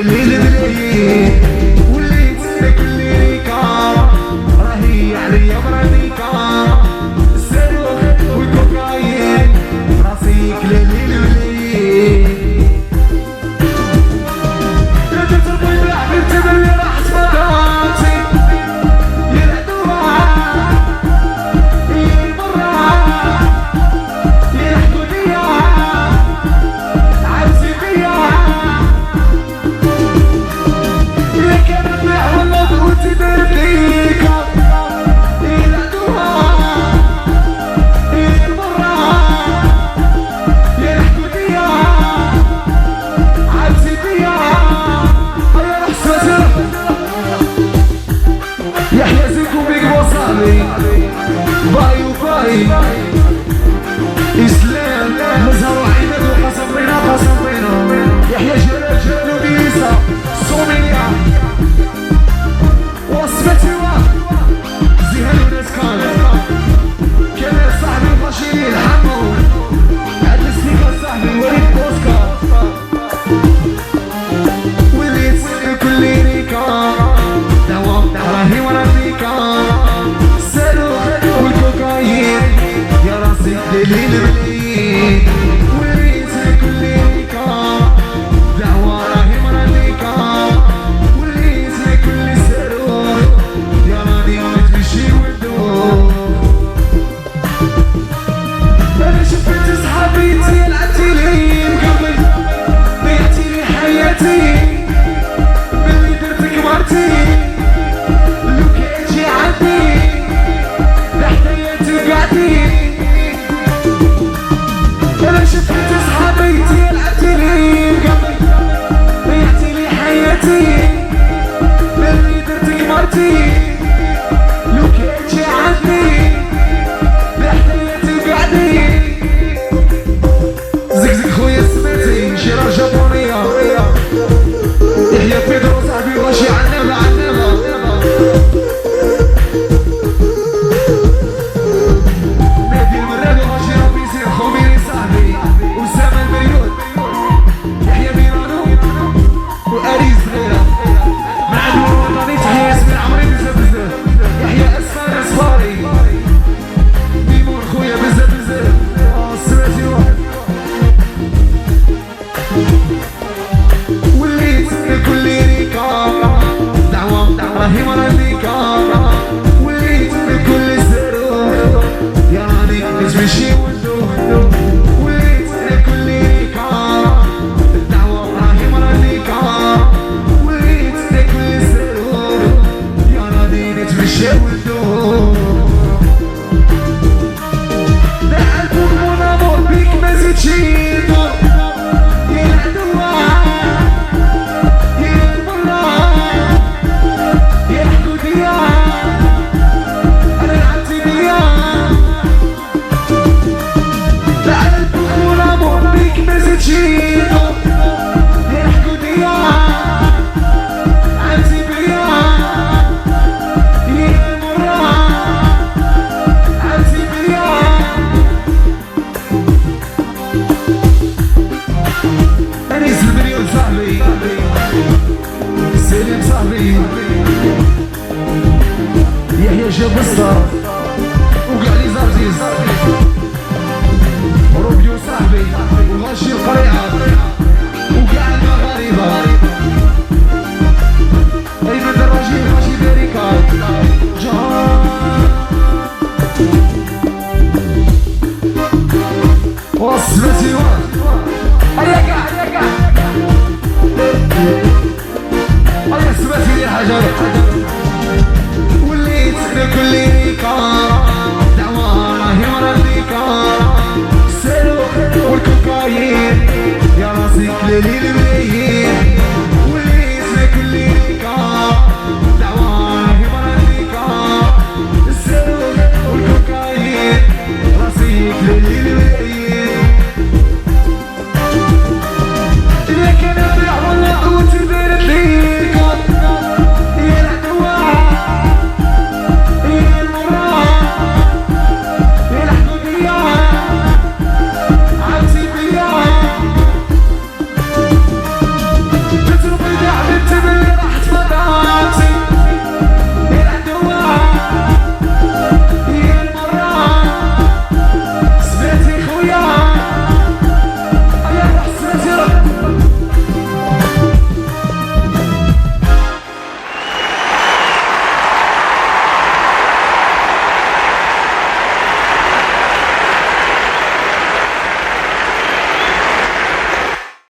ليل بليل وليت كل ريكا راهي عليا برانيكا الصاروخ والكوكايين راسي كل ليل بليل يا درت البيض حبيبتي باللي راح صفاتي يلعبوها المرة يحكوا ليا عاوزين بيا يا كانت والله بغوتي داير ليكا يلعبوها المرة يحكوا ليا عاوزين بيا يا حساسي يحيى زيكو بيك وصالي باي وباي اسلام مزهر وعينك وقسم بينا قسم بينا يحيى جلال جلال وبيسا صوميليا وصفتي زيهان وناس كان صاحبي البشيري الحمو عاد السيكا صاحبي وليد بوسكا وليت كل ريكا دوام راهي ورا فيكا الصاروخ والكوكايين يا راسي دليل بليل وليت كل ريكا دعوة راهي ورا فيكا وليت كل صاروخ يا راني وتمشي وتدور انا شفت صحابي لعبتي لي قبل ضيعتي لي حياتي ملي درتك مرتي لو كنتي عندي لحدايا تقعدي انا شفت صحابي لعبتي لي قبل ضيعتي لي حياتي ملي درتك مرتي لو كنتي عندي لحدايا تقعدي زقزق خويا سمعتي شيرة جابونية يحيى بيدرو صاحبي غاشي عنابة عنابة نادي المرابي غاشي ربي يزيد خوميري صاحبي أسامة البيوت يحيى بيرانو وأريز صغيرة مع نور وطني تحية ياسمين عمري بزاف بزاف يحيى أسفار أسفاري ميمون خويا بزاف بزاف سمعتي واحد وليت كل ريكا دعوة راهي ورا فيكا وليت كل صاروخ يا راني تمشي وتدور وليت كل ريكا دعوة راهي ورا فيكا وليت كل صاروخ يا راني تمشي وتدور نعرفو مون امور بيك ما زيدش يدور سليم صاحبي يحيى جاب الصار وقع لي زرزيز روبيو صاحبي وغاشي القريعة وقع المغاربة أيمن دراجي غاشي باريكا جان وصفتي هيا قاع هيا سمعتي لي حجر وليت كل ريكا دعوة راهي ورا فيكا الصاروخ والكوكايين يا راسي كل ليل